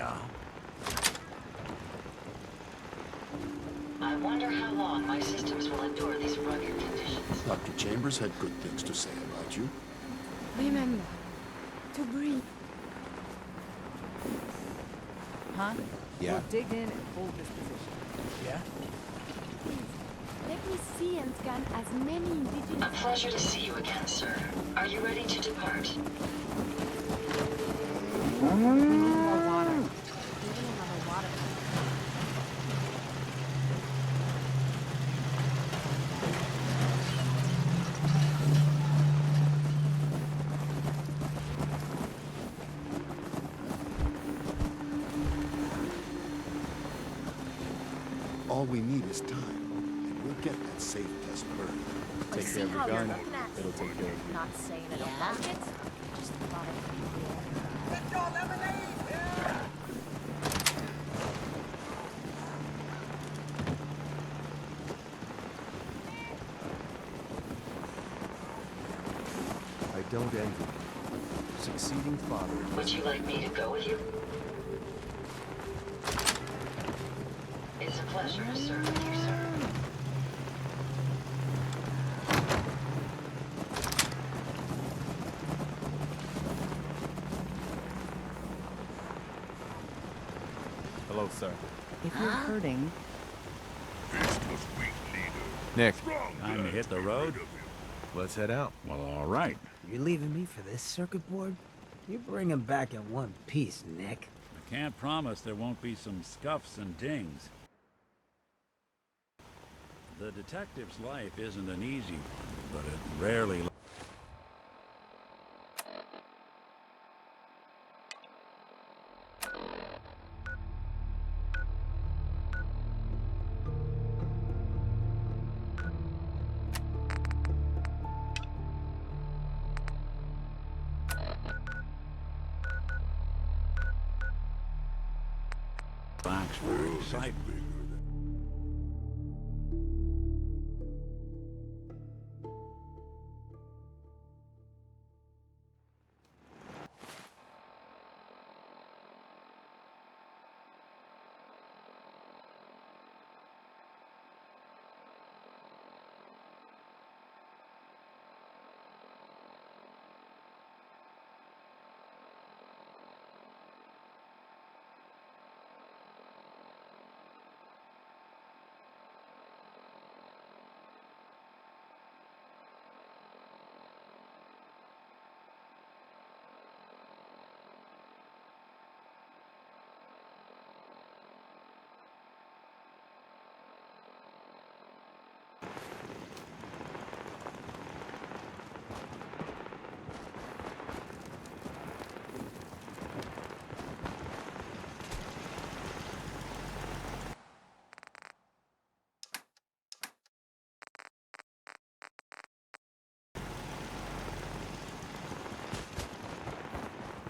Yeah. I wonder how long my systems will endure these rugged conditions. Dr. Chambers had good things to say about you. Remember to breathe. Huh? Yeah. We'll dig in and hold this position. Yeah? Let me see and scan as many A indigenous. pleasure to see you again, sir. Are you ready to depart? We need more water. Even another water. All we need is time, and we'll get that safe test burned. Take See how you're looking at It'll take care of you. Not saying I don't like it. Just thought I'd I don't envy you. Succeeding father. Would you like me to go with you? It's a pleasure to serve with you, sir. Hello, sir. If you're hurting, Nick, Time to hit the road? let's head out. Well, all right. You're leaving me for this circuit board? You bring him back in one piece, Nick. I can't promise there won't be some scuffs and dings. The detective's life isn't an easy one, but it rarely... lacks for excitement.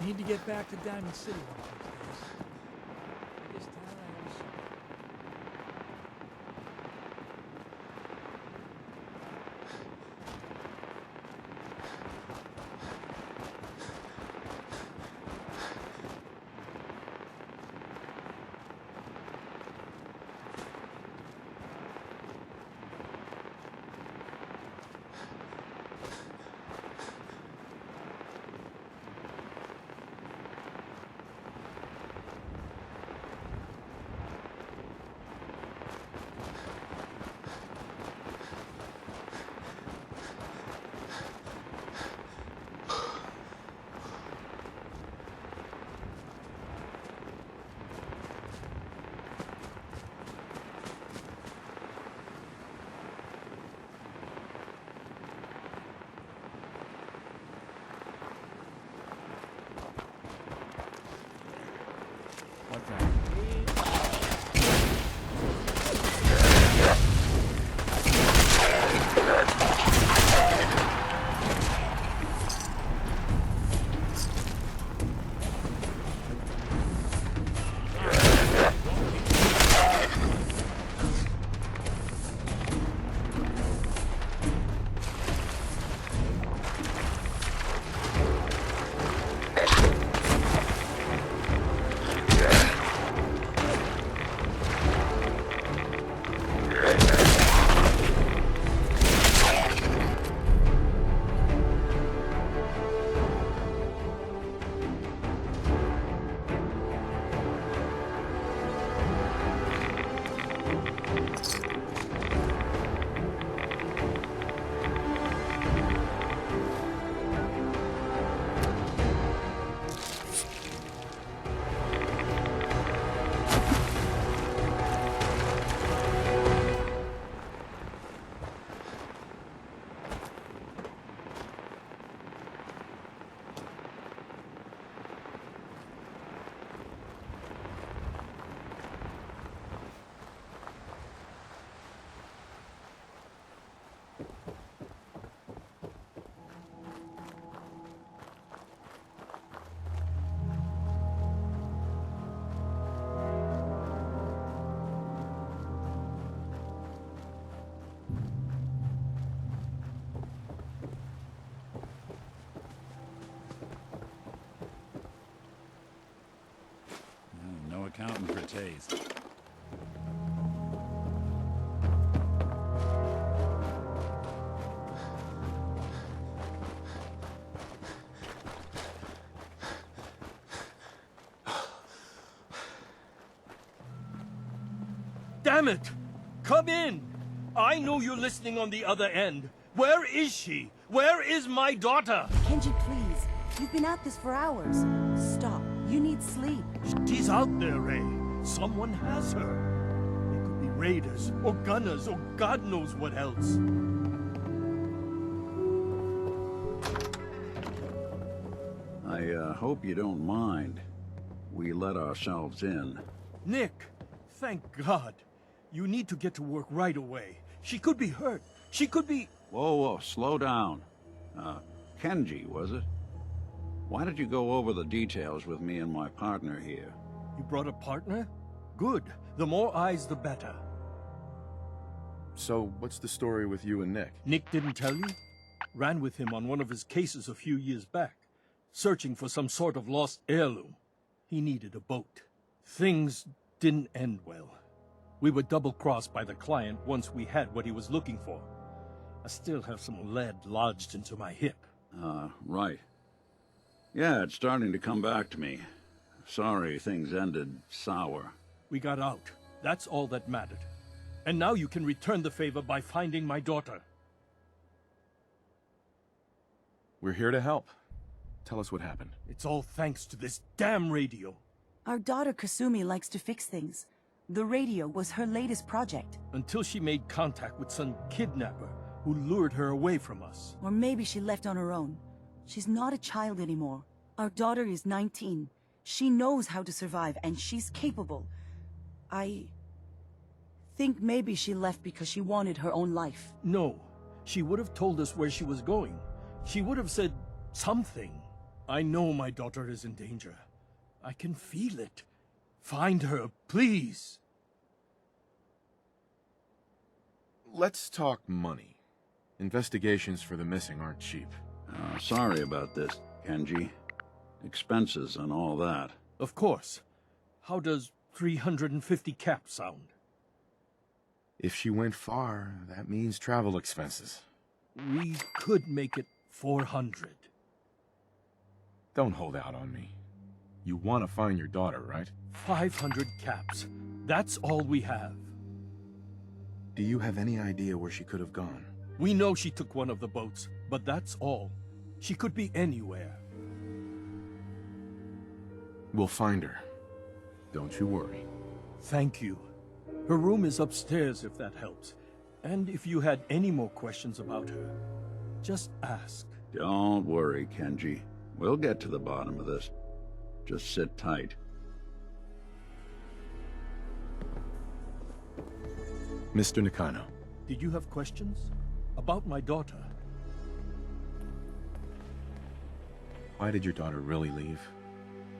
Need to get back to Diamond City one of these days. Biggest town I ever saw. accounting for taste. Damn it! Come in! I know you're listening on the other end. Where is she? Where is my daughter? Kenji, please. You've been at this for hours. Stop. You need sleep. She's out there, Ray. Someone has her. They could be raiders, or gunners, or God knows what else. I hope you don't mind. We let ourselves in. Nick, thank God. You need to get to work right away. She could be hurt. She could be... Whoa, slow down. Kenji, was it? Why did you go over the details with me and my partner here? You brought a partner? Good. The more eyes, the better. So, what's the story with you and Nick? Nick didn't tell you? Ran with him on one of his cases a few years back, searching for some sort of lost heirloom. He needed a boat. Things didn't end well. We were double-crossed by the client once we had what he was looking for. I still have some lead lodged into my hip. Right. Yeah, it's starting to come back to me. Sorry things ended sour. We got out. That's all that mattered. And now you can return the favor by finding my daughter. We're here to help. Tell us what happened. It's all thanks to this damn radio. Our daughter Kasumi likes to fix things. The radio was her latest project. Until she made contact with some kidnapper who lured her away from us. Or maybe she left on her own. She's not a child anymore. Our daughter is 19. She knows how to survive, and she's capable. I think maybe she left because she wanted her own life. No. She would have told us where she was going. She would have said something. I know my daughter is in danger. I can feel it. Find her, please. Let's talk money. Investigations for the missing aren't cheap. Sorry about this, Kenji. Expenses and all that. Of course. How does 350 cap sound? If she went far, that means travel expenses. We could make it 400. Don't hold out on me. You want to find your daughter, right? 500 caps. That's all we have. Do you have any idea where she could have gone? We know she took one of the boats, but that's all. She could be anywhere. We'll find her. Don't you worry. Thank you. Her room is upstairs if that helps. And if you had any more questions about her, just ask. Don't worry, Kenji. We'll get to the bottom of this. Just sit tight. Mr. Nakano. Did you have questions? About my daughter? Why did your daughter really leave?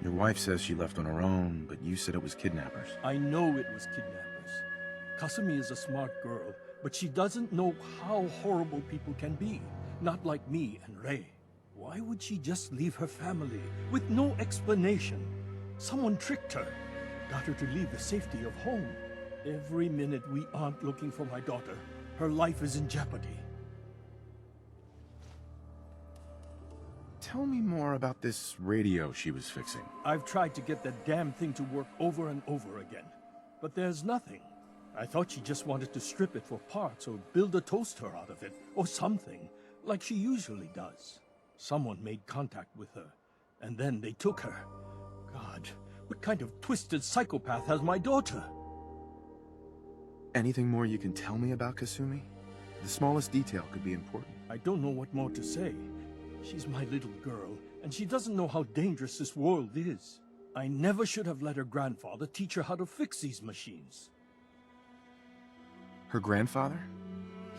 Your wife says she left on her own, but you said it was kidnappers. I know it was kidnappers. Kasumi is a smart girl, but she doesn't know how horrible people can be. Not like me and Ray. Why would she just leave her family with no explanation? Someone tricked her, got her to leave the safety of home. Every minute we aren't looking for my daughter, her life is in jeopardy. Tell me more about this radio she was fixing. I've tried to get that damn thing to work over and over again, but there's nothing. I thought she just wanted to strip it for parts or build a toaster out of it, or something, like she usually does. Someone made contact with her, and then they took her. God, what kind of twisted psychopath has my daughter? Anything more you can tell me about Kasumi? The smallest detail could be important. I don't know what more to say. She's my little girl, and she doesn't know how dangerous this world is. I never should have let her grandfather teach her how to fix these machines. Her grandfather?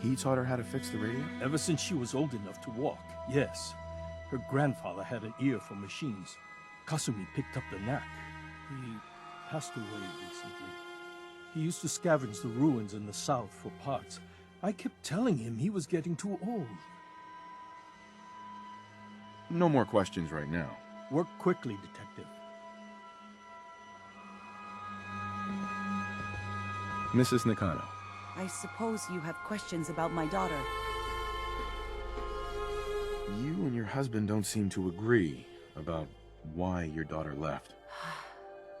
He taught her how to fix the radio? Ever since she was old enough to walk, yes. Her grandfather had an ear for machines. Kasumi picked up the knack. He passed away recently. He used to scavenge the ruins in the south for parts. I kept telling him he was getting too old. No more questions right now. Work quickly, Detective. Mrs. Nakano. I suppose you have questions about my daughter. You and your husband don't seem to agree about why your daughter left.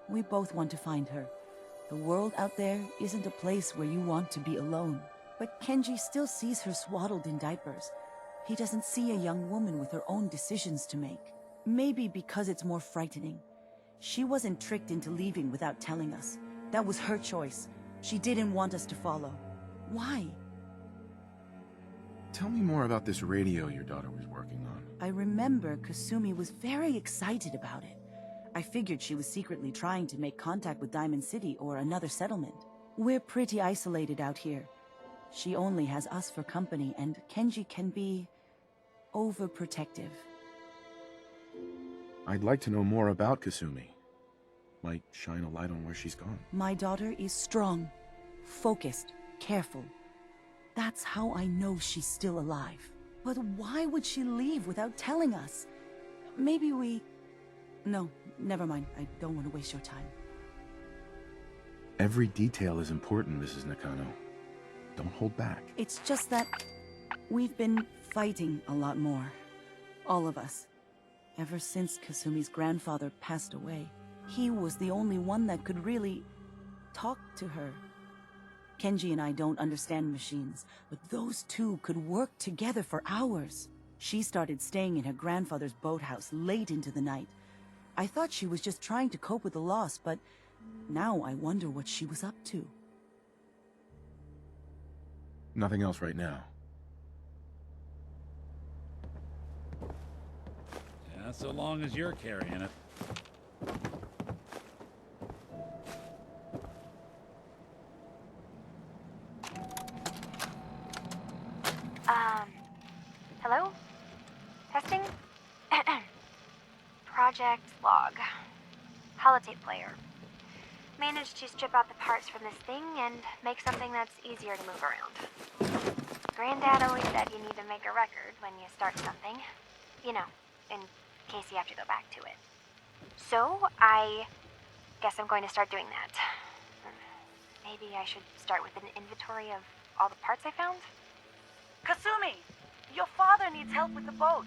We both want to find her. The world out there isn't a place where you want to be alone. But Kenji still sees her swaddled in diapers. He doesn't see a young woman with her own decisions to make. Maybe because it's more frightening. She wasn't tricked into leaving without telling us. That was her choice. She didn't want us to follow. Why? Tell me more about this radio your daughter was working on. I remember Kasumi was very excited about it. I figured she was secretly trying to make contact with Diamond City or another settlement. We're pretty isolated out here. She only has us for company, and Kenji can be overprotective. I'd like to know more about Kasumi. Might shine a light on where she's gone. My daughter is strong, focused, careful. That's how I know she's still alive. But why would she leave without telling us? Maybe we... No, never mind. I don't want to waste your time. Every detail is important, Mrs. Nakano. Don't hold back. It's just that we've been fighting a lot more. All of us. Ever since Kasumi's grandfather passed away. He was the only one that could really talk to her. Kenji and I don't understand machines, but those two could work together for hours. She started staying in her grandfather's boathouse late into the night. I thought she was just trying to cope with the loss, but now I wonder what she was up to. Nothing else right now. Yeah, so long as you're carrying it. Hello? Testing? Project Log. Holotape player. Managed to strip out the parts from this thing and make something that's easier to move around. Granddad always said you need to make a record when you start something. You know, in case you have to go back to it. So, I guess I'm going to start doing that. Maybe I should start with an inventory of all the parts I found? Kasumi! Your father needs help with the boat.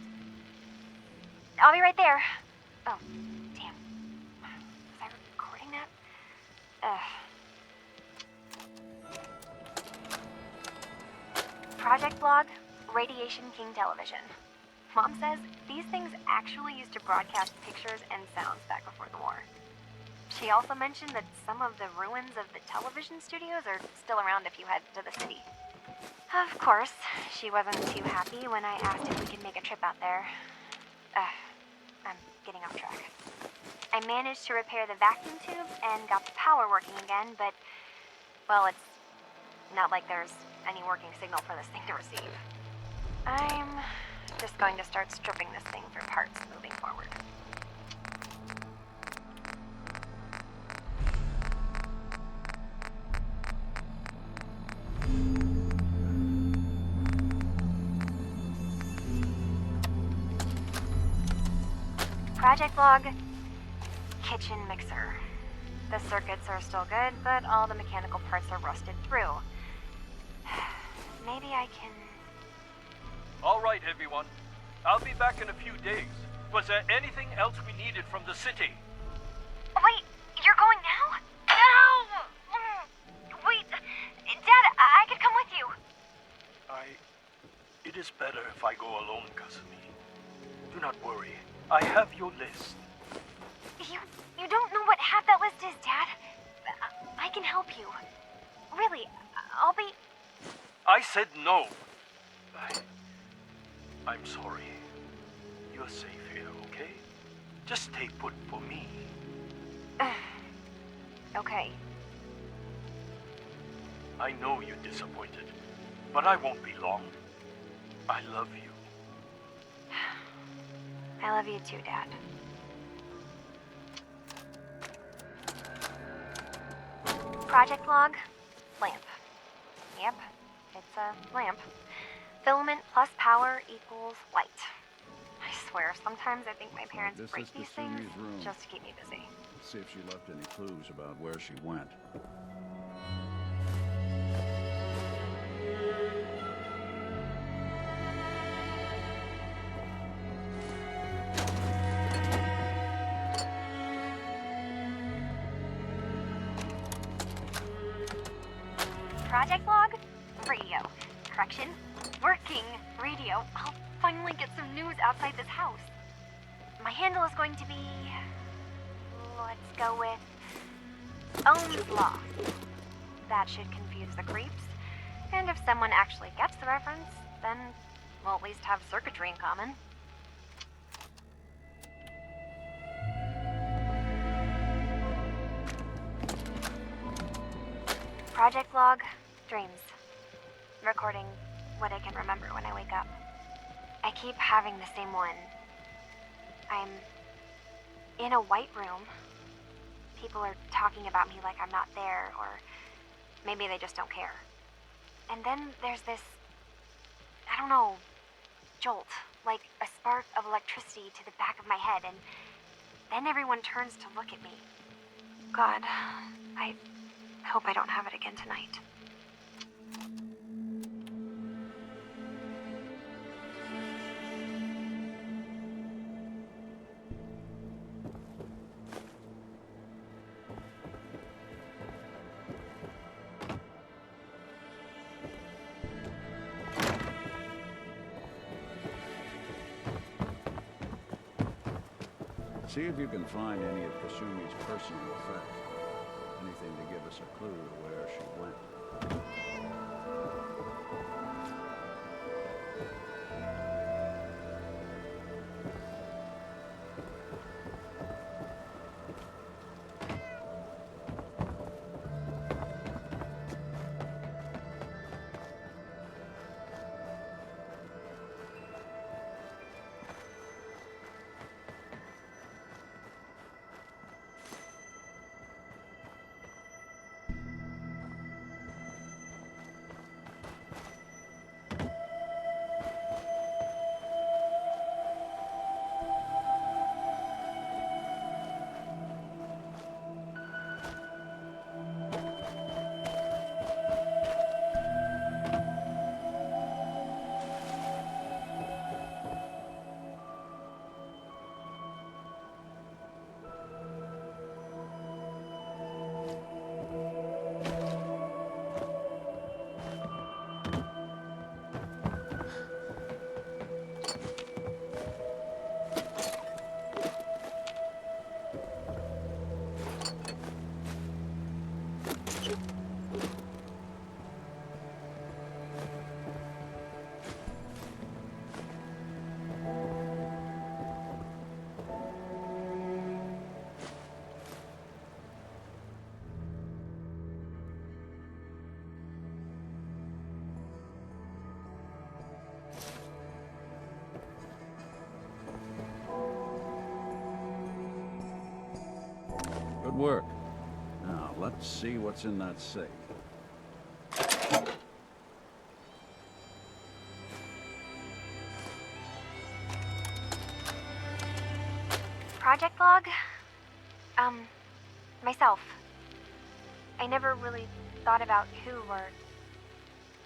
I'll be right there. Oh, damn. Was I recording that? Project Log, Radiation King Television. Mom says these things actually used to broadcast pictures and sounds back before the war. She also mentioned that some of the ruins of the television studios are still around if you head to the city. Of course, she wasn't too happy when I asked if we could make a trip out there. I'm getting off track. I managed to repair the vacuum tube and got the power working again, but, well, it's not like there's any working signal for this thing to receive. I'm just going to start stripping this thing for parts moving forward. Project Log, kitchen mixer. The circuits are still good, but all the mechanical parts are rusted through. Maybe I can... All right, everyone. I'll be back in a few days. Was there anything else we needed from the city? Wait, you're going now? No! Wait, Dad, I could come with you. It is better if I go alone, Kasumi. Do not worry. I have your list. You don't know what half that list is, Dad. I can help you. Really, I'll be... I said no. I'm sorry. You're safe here, okay? Just stay put for me. Okay. I know you're disappointed, but I won't be long. I love you. I love you too, Dad. Project Log, lamp. Yep, it's a lamp. Filament plus power equals light. I swear, sometimes I think my parents break these things just to keep me busy. Let's see if she left any clues about where she went. Project log? Radio. Correction. Working radio. I'll finally get some news outside this house. My handle is going to be... let's go with... Ohm's Law. That should confuse the creeps. And if someone actually gets the reference, then we'll at least have circuitry in common. Project log, dreams. Recording what I can remember when I wake up. I keep having the same one. I'm in a white room. People are talking about me like I'm not there, or maybe they just don't care. And then there's this, I don't know, jolt, like a spark of electricity to the back of my head, and then everyone turns to look at me. God, I hope I don't have it again tonight. See if you can find any of Kasumi's personal effects. Anything to give us a clue to where she went. Good work. Now, let's see what's in that safe. Project log? Myself. I never really thought about who or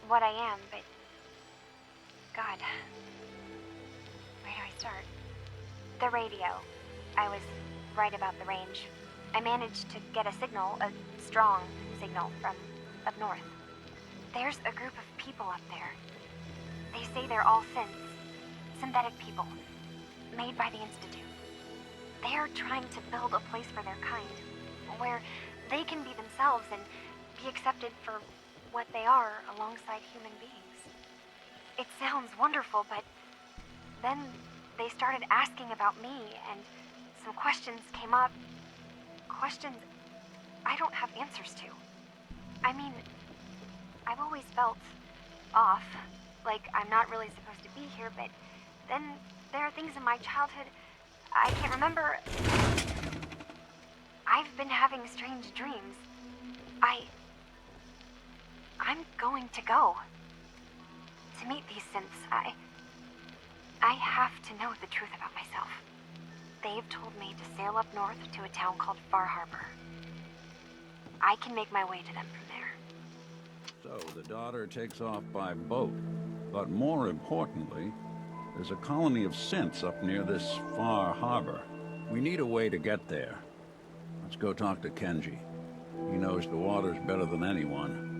what I am, but... God. Where do I start? The radio. I was right about the range. I managed to get a signal, a strong signal, from up north. There's a group of people up there. They say they're all synthetic people, made by the Institute. They are trying to build a place for their kind, where they can be themselves and be accepted for what they are alongside human beings. It sounds wonderful, but then they started asking about me, and some questions came up. Questions I don't have answers to. I mean, I've always felt off, like I'm not really supposed to be here, but then there are things in my childhood I can't remember. I've been having strange dreams. I'm going to go. To meet these synths, I have to know the truth about myself. They've told me to sail up north to a town called Far Harbor. I can make my way to them from there. So, the daughter takes off by boat. But more importantly, there's a colony of synths up near this Far Harbor. We need a way to get there. Let's go talk to Kenji. He knows the waters better than anyone.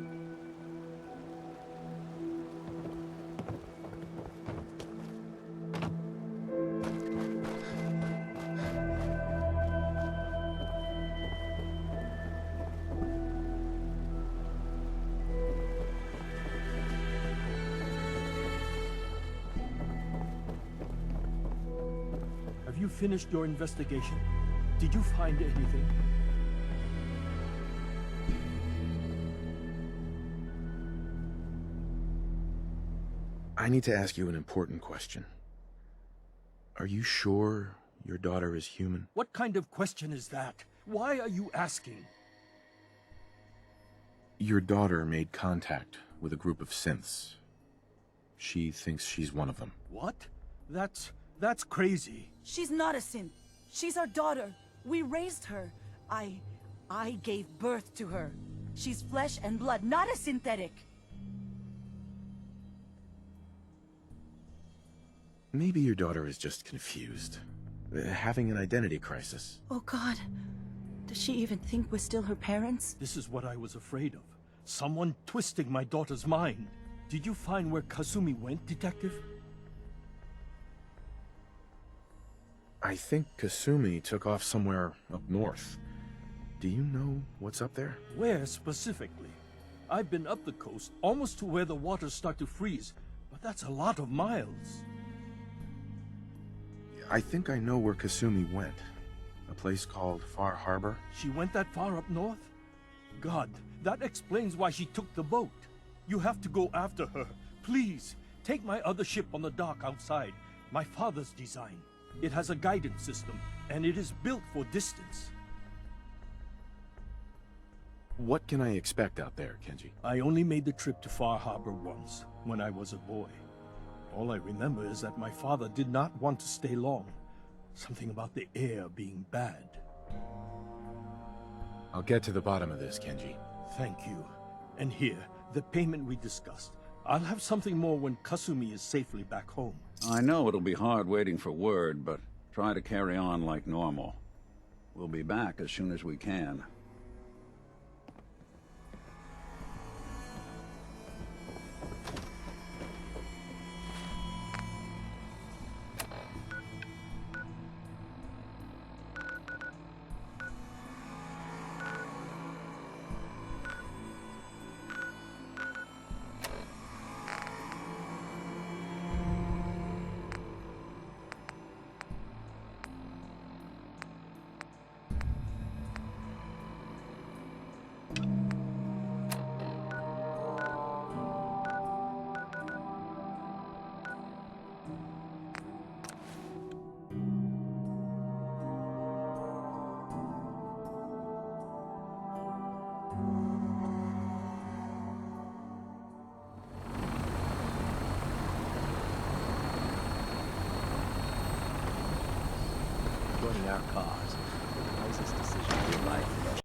you finished your investigation? Did you find anything? I need to ask you an important question. Are you sure your daughter is human? What kind of question is that? Why are you asking? Your daughter made contact with a group of synths. She thinks she's one of them. What? That's crazy. She's not a synth. She's our daughter. We raised her. I gave birth to her. She's flesh and blood, not a synthetic. Maybe your daughter is just confused. Having an identity crisis. Oh God. Does she even think we're still her parents? This is what I was afraid of. Someone twisting my daughter's mind. Did you find where Kasumi went, Detective? I think Kasumi took off somewhere up north. Do you know what's up there? Where specifically? I've been up the coast, almost to where the waters start to freeze, but that's a lot of miles. I think I know where Kasumi went. A place called Far Harbor. She went that far up north? God, that explains why she took the boat. You have to go after her. Please, take my other ship on the dock outside. My father's design. It has a guidance system, and it is built for distance. What can I expect out there, Kenji? I only made the trip to Far Harbor once, when I was a boy. All I remember is that my father did not want to stay long. Something about the air being bad. I'll get to the bottom of this, Kenji. Thank you. And here, the payment we discussed. I'll have something more when Kasumi is safely back home. I know it'll be hard waiting for word, but try to carry on like normal. We'll be back as soon as we can. Joining our cause was the wisest decision of your life.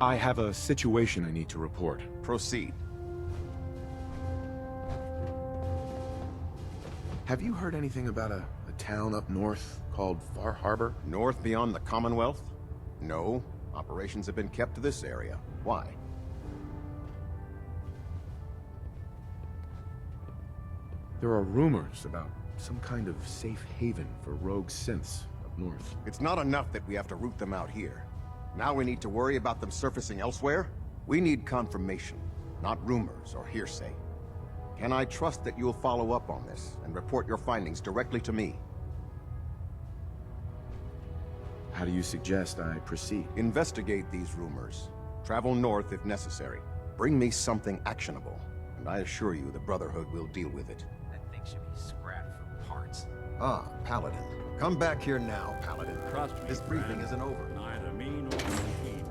I have a situation I need to report. Proceed. Have you heard anything about a town up north called Far Harbor? North beyond the Commonwealth? No. Operations have been kept to this area. Why? There are rumors about some kind of safe haven for rogue synths up north. It's not enough that we have to root them out here. Now we need to worry about them surfacing elsewhere? We need confirmation, not rumors or hearsay. Can I trust that you'll follow up on this and report your findings directly to me? How do you suggest I proceed? Investigate these rumors. Travel north if necessary. Bring me something actionable, and I assure you the Brotherhood will deal with it. That thing should be scrapped for parts. Ah, Paladin. Come back here now, Paladin. Trust me, This briefing friend. isn't over. Neither me nor you.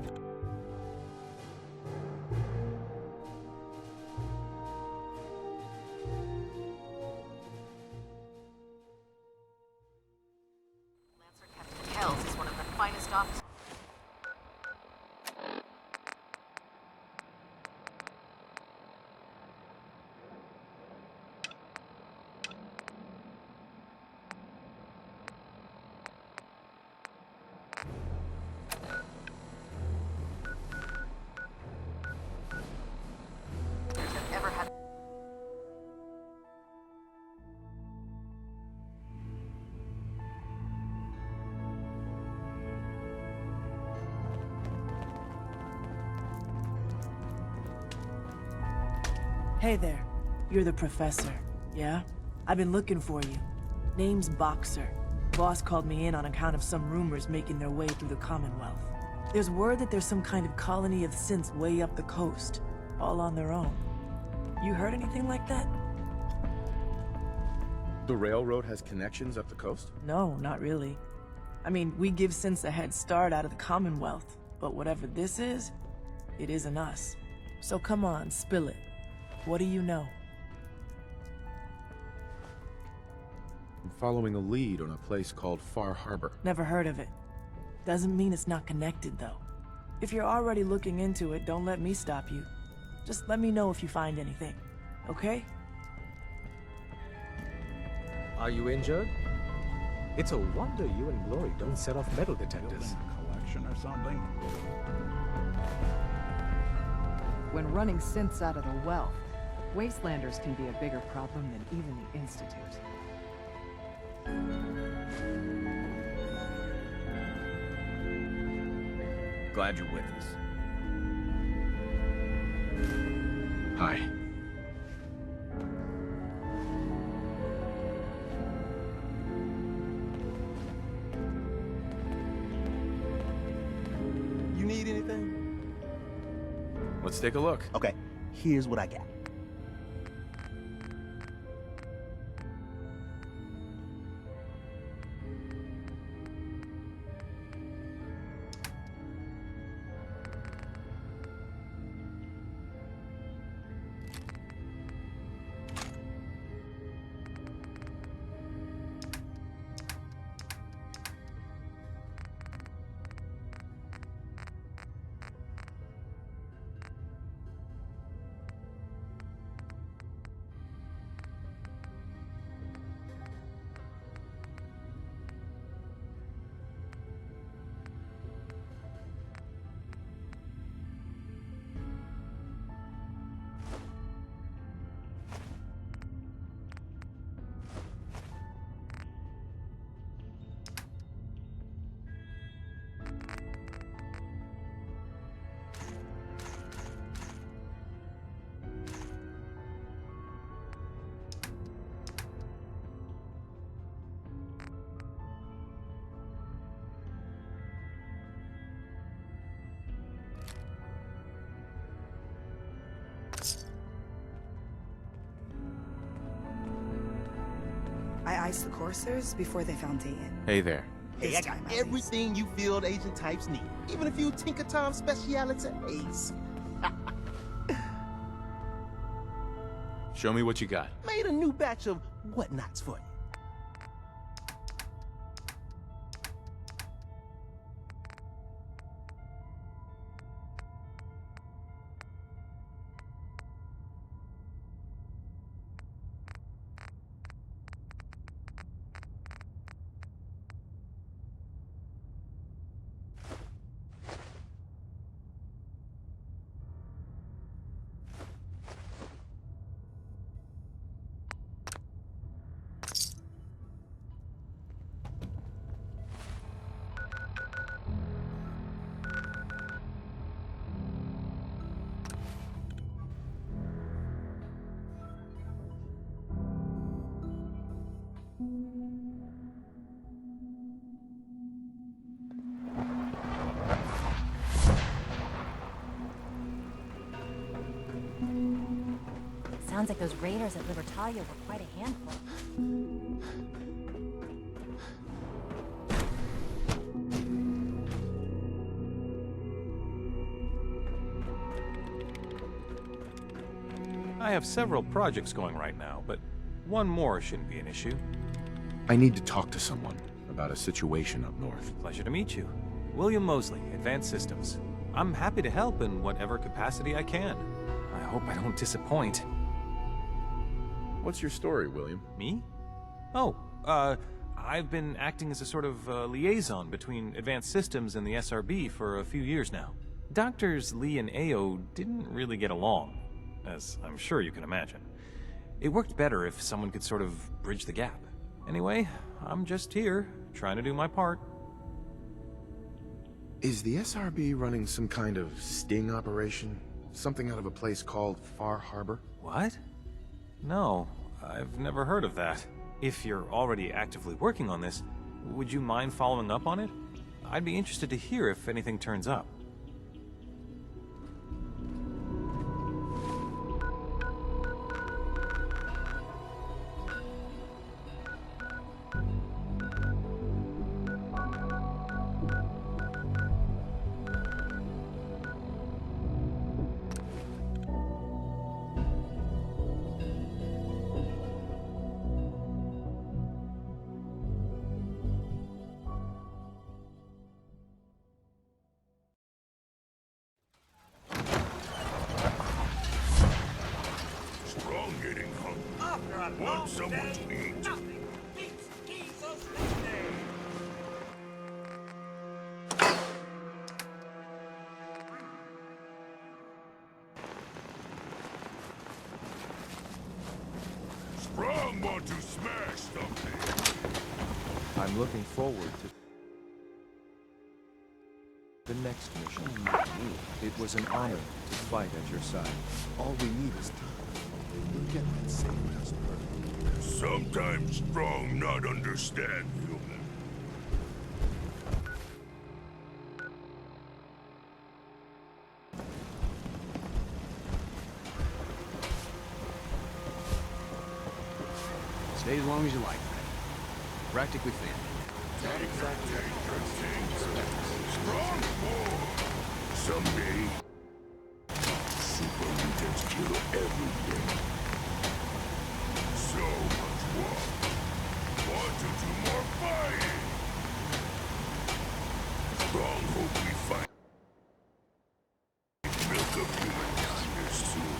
Lancer Captain Kells is one of the finest officers. Hey there. You're the professor, yeah? I've been looking for you. Name's Boxer. Boss called me in on account of some rumors making their way through the Commonwealth. There's word that there's some kind of colony of synths way up the coast, all on their own. You heard anything like that? The railroad has connections up the coast? No, not really. I mean, we give synths a head start out of the Commonwealth, but whatever this is, it isn't us. So come on, spill it. What do you know? I'm following a lead on a place called Far Harbor. Never heard of it. Doesn't mean it's not connected, though. If you're already looking into it, don't let me stop you. Just let me know if you find anything, okay? Are you injured? It's a wonder you and Glory don't set off metal detectors. Collection or something? When running synths out of the wealth, wastelanders can be a bigger problem than even the Institute. Glad you're with us. Hi. You need anything? Let's take a look. Okay, here's what I got. I iced the coursers before they found Dayton. Hey there. Hey, I got everything you field agent types need. Even a few Tinker Tom specialities. Show me what you got. Made a new batch of whatnots for you. Sounds like those raiders at Libertalia were quite a handful. I have several projects going right now, but one more shouldn't be an issue. I need to talk to someone about a situation up north. Pleasure to meet you. William Mosley, Advanced Systems. I'm happy to help in whatever capacity I can. I hope I don't disappoint. What's your story, William? Me? Oh, I've been acting as a sort of liaison between Advanced Systems and the SRB for a few years now. Doctors Lee and Ao didn't really get along, as I'm sure you can imagine. It worked better if someone could sort of bridge the gap. Anyway, I'm just here, trying to do my part. Is the SRB running some kind of sting operation? Something out of a place called Far Harbor? What? No, I've never heard of that. If you're already actively working on this, would you mind following up on it? I'd be interested to hear if anything turns up. Strong getting hungry. Want someone to eat. Nothing beats Jesus Day. Strong want to smash something. I'm looking forward to the next mission. It was an honor to fight at your side. All we need is time. We'll get that saved us perfect. Sometimes strong not understand human. Stay as long as you like. Practically family. Not exactly strong more. Someday, super mutants kill everything. So much war. Want to do more fighting. Strong hope we fight. Milk of humankind soon.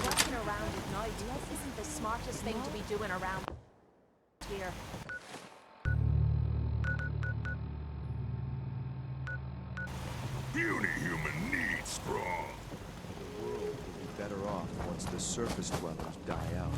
Walking around at night isn't the smartest thing to be doing around here. Puny human needs strong. The world will be better off once the surface dwellers die out.